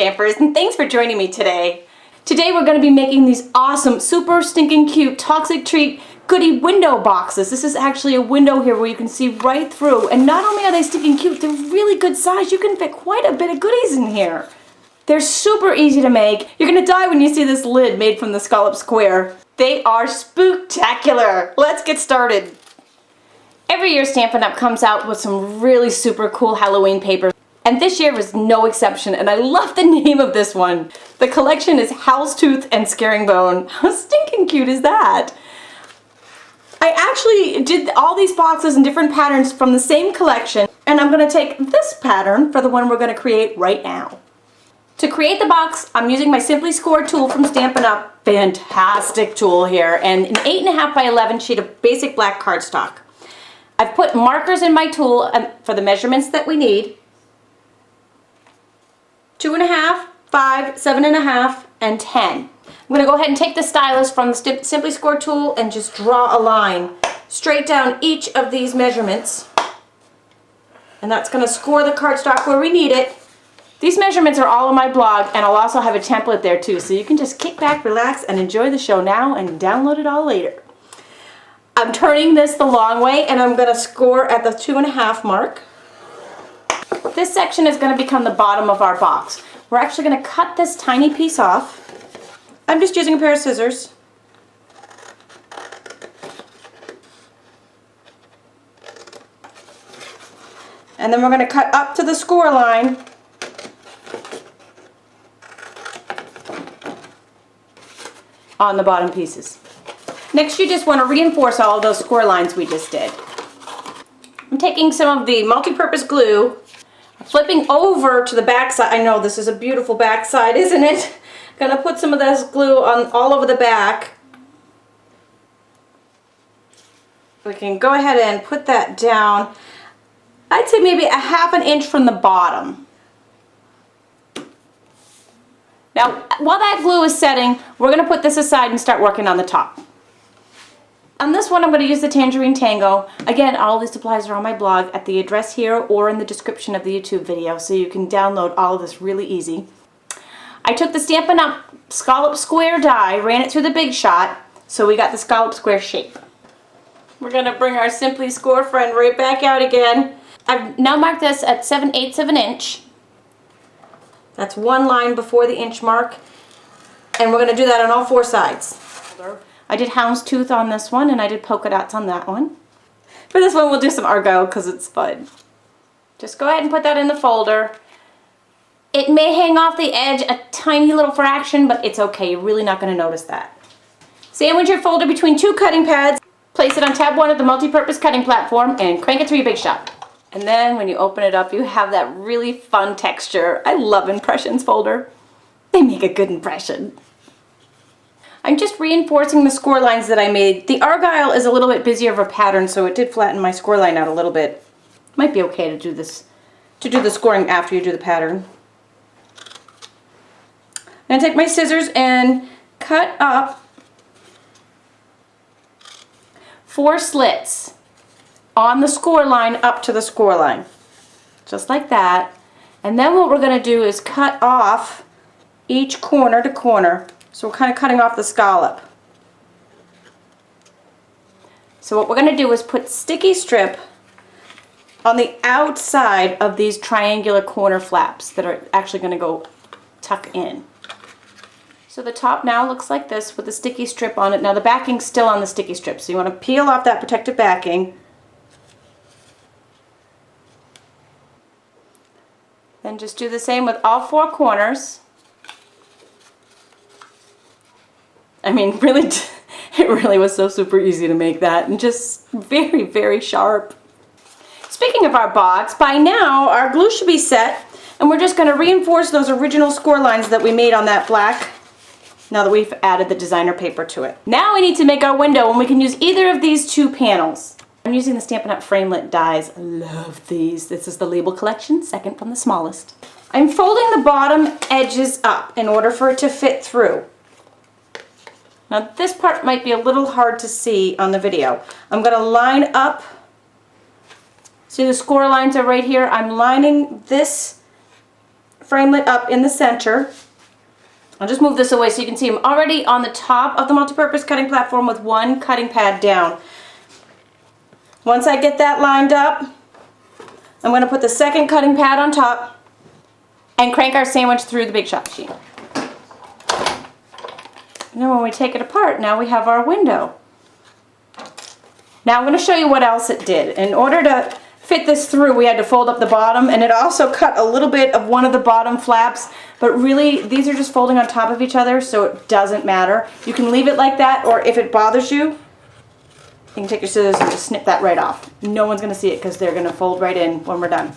Stampers, and thanks for joining me today. Today we're going to be making these awesome, super stinking cute Toxic Treat goodie window boxes. This is actually a window here where you can see right through, and not only are they stinking cute, they're really good size. You can fit quite a bit of goodies in here. They're super easy to make. You're going to die when you see this lid made from the Scallop Square. They are spooktacular. Let's get started. Every year Stampin' Up! Comes out with some really super cool Halloween papers. And this year was no exception, and I love the name of this one. The collection is Howl's Tooth and Scaring Bone. How stinking cute is that? I actually did all these boxes in different patterns from the same collection, and I'm going to take this pattern for the one we're going to create right now. To create the box, I'm using my Simply Score tool from Stampin' Up! Fantastic tool here, and an 8.5 by 11 sheet of basic black cardstock. I've put markers in my tool for the measurements that we need. 2.5, 5, 7.5, and 10. I'm going to go ahead and take the stylus from the Simply Score tool and just draw a line straight down each of these measurements. And that's going to score the cardstock where we need it. These measurements are all on my blog, and I'll also have a template there too, so you can just kick back, relax, and enjoy the show now and download it all later. I'm turning this the long way, and I'm going to score at the 2.5 mark. This section is going to become the bottom of our box. We're actually going to cut this tiny piece off. I'm just using a pair of scissors. And then we're going to cut up to the score line. On the bottom pieces. Next, you just want to reinforce all of those score lines we just did. I'm taking some of the multi-purpose glue, flipping over to the back side. I know this is a beautiful back side, isn't it? Gonna put some of this glue on all over the back. We can go ahead and put that down. I'd say maybe 1/2 inch from the bottom. Now, while that glue is setting, we're gonna put this aside and start working on the top. On this one, I'm going to use the Tangerine Tango. Again, all these supplies are on my blog at the address here or in the description of the YouTube video, so you can download all of this really easy. I took the Stampin' Up! Scallop Square die, ran it through the Big Shot, so we got the Scallop Square shape. We're going to bring our Simply Score friend right back out again. I've now marked this at 7/8 of an inch. That's one line before the inch mark, and we're going to do that on all 4 sides. I did hound's tooth on this one, and I did polka dots on that one. For this one, we'll do some argyle because it's fun. Just go ahead and put that in the folder. It may hang off the edge a tiny little fraction, but it's okay. You're really not going to notice that. Sandwich your folder between 2 cutting pads. Place it on tab 1 of the multi-purpose cutting platform and crank it through your Big Shot. And then when you open it up, you have that really fun texture. I love impressions folder. They make a good impression. I'm just reinforcing the score lines that I made. The argyle is a little bit busier of a pattern, so it did flatten my score line out a little bit. Might be okay to do this, to do the scoring after you do the pattern. I'm going to take my scissors and cut up 4 slits on the score line up to the score line. Just like that. And then what we're going to do is cut off each corner to corner. So we're kind of cutting off the scallop. So what we're going to do is put sticky strip on the outside of these triangular corner flaps that are actually going to go tuck in. So the top now looks like this with the sticky strip on it. Now the backing's still on the sticky strip, so you want to peel off that protective backing. Then just do the same with all 4 corners. I mean, really, it really was so super easy to make that, and just very, very sharp. Speaking of our box, by now our glue should be set, and we're just going to reinforce those original score lines that we made on that black, now that we've added the designer paper to it. Now we need to make our window, and we can use either of these 2 panels. I'm using the Stampin' Up! Framelit dies. I love these. This is the Label Collection, second from the smallest. I'm folding the bottom edges up in order for it to fit through. Now this part might be a little hard to see on the video. I'm going to line up, see the score lines are right here. I'm lining this framelit up in the center. I'll just move this away so you can see I'm already on the top of the multi-purpose cutting platform with one cutting pad down. Once I get that lined up, I'm going to put the second cutting pad on top and crank our sandwich through the Big Shot machine. And then when we take it apart, now we have our window. Now I'm going to show you what else it did. In order to fit this through, we had to fold up the bottom, and it also cut a little bit of one of the bottom flaps, but really these are just folding on top of each other, so it doesn't matter. You can leave it like that, or if it bothers you, you can take your scissors and just snip that right off. No one's going to see it because they're going to fold right in when we're done.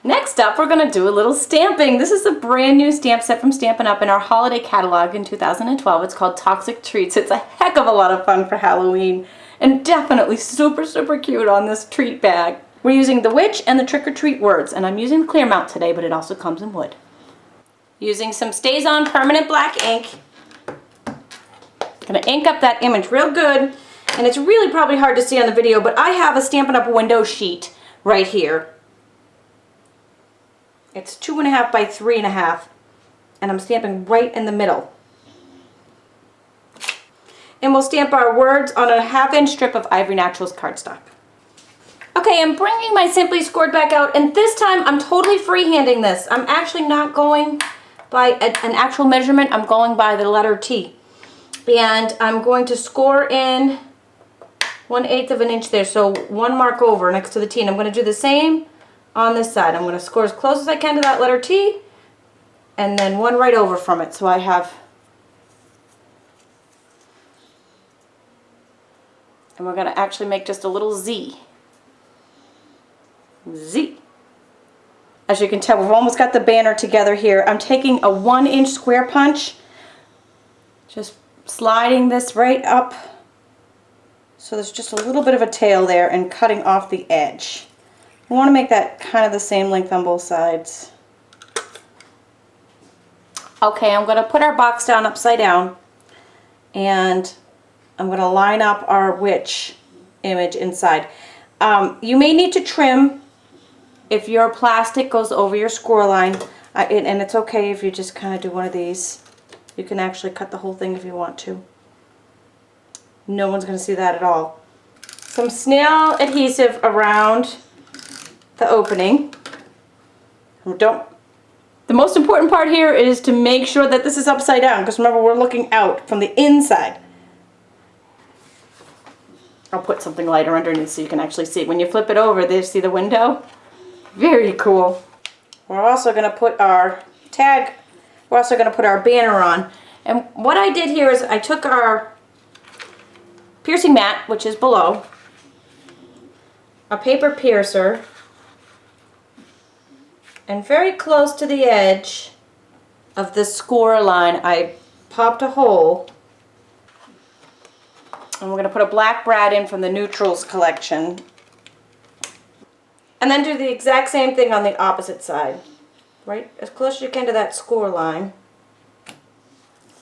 Next up, we're going to do a little stamping. This is a brand new stamp set from Stampin' Up! In our holiday catalog in 2012. It's called Toxic Treats. It's a heck of a lot of fun for Halloween, and definitely super, super cute on this treat bag. We're using the witch and the trick-or-treat words, and I'm using clear mount today, but it also comes in wood. Using some Stays On permanent black ink. Gonna ink up that image real good, and it's really probably hard to see on the video, but I have a Stampin' Up! Window sheet right here. It's 2.5 by 3.5, and I'm stamping right in the middle. And we'll stamp our words on a 1/2-inch strip of Ivory Naturalist cardstock. Okay, I'm bringing my Simply Scored back out, and this time I'm totally freehanding this. I'm actually not going by an actual measurement, I'm going by the letter T. And I'm going to score in 1/8 of an inch there, so one mark over next to the T. And I'm going to do the same on this side. I'm going to score as close as I can to that letter T, and then one right over from it, so I have, and we're going to actually make just a little Z. Z. As you can tell, we've almost got the banner together here. I'm taking a 1-inch square punch, just sliding this right up so there's just a little bit of a tail there, and cutting off the edge. I want to make that kind of the same length on both sides. Okay, I'm going to put our box down upside down, and I'm going to line up our witch image inside. You may need to trim if your plastic goes over your score line, and it's okay if you just kind of do one of these. You can actually cut the whole thing if you want to. No one's going to see that at all. Some snail adhesive around the opening. The most important part here is to make sure that this is upside down, because remember, we're looking out from the inside. I'll put something lighter underneath so you can actually see. When you flip it over, there, see the window? Very cool. We're also going to put our tag, we're also going to put our banner on. And what I did here is I took our piercing mat, which is below, a paper piercer, and very close to the edge of the score line, I popped a hole. And we're going to put a black brad in from the Neutrals collection. And then do the exact same thing on the opposite side. Right as close as you can to that score line.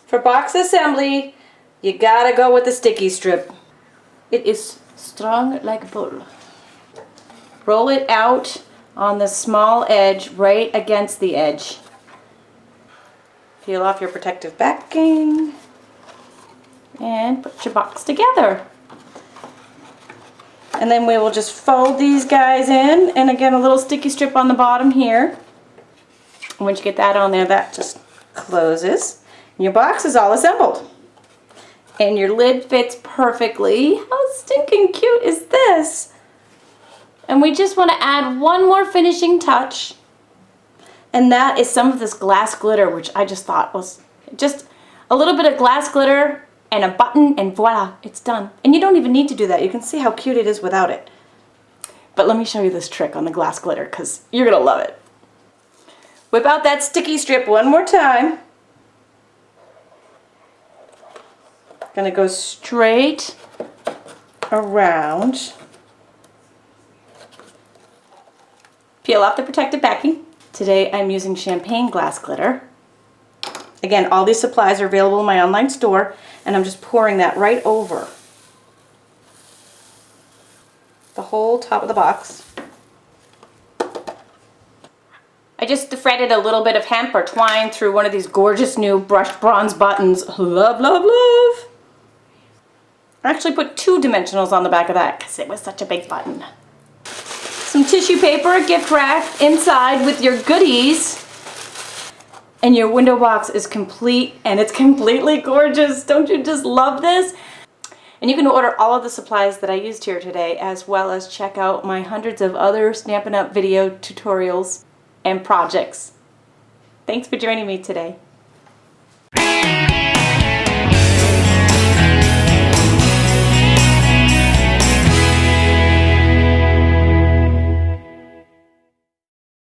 For box assembly, you gotta go with the sticky strip. It is strong like bull. Roll it out on the small edge, right against the edge. Peel off your protective backing and put your box together. And then we will just fold these guys in, and again a little sticky strip on the bottom here. And once you get that on there, that just closes. And your box is all assembled. And your lid fits perfectly. How stinking cute is this? And we just want to add one more finishing touch, and that is some of this glass glitter, which I just thought was just a little bit of glass glitter and a button, and voila, it's done. And you don't even need to do that. You can see how cute it is without it. But let me show you this trick on the glass glitter, because you're going to love it. Whip out that sticky strip one more time. Going to go straight around. Peel off the protective backing. Today I'm using champagne glass glitter. Again, all these supplies are available in my online store, and I'm just pouring that right over the whole top of the box. I I just threaded a little bit of hemp or twine through one of these gorgeous new brushed bronze buttons. Love, love, love. I actually put 2 dimensionals on the back of that because it was such a big button. Some tissue paper, gift wrap inside with your goodies. And your window box is complete, and it's completely gorgeous. Don't you just love this? And you can order all of the supplies that I used here today, as well as check out my hundreds of other Stampin' Up! Video tutorials and projects. Thanks for joining me today.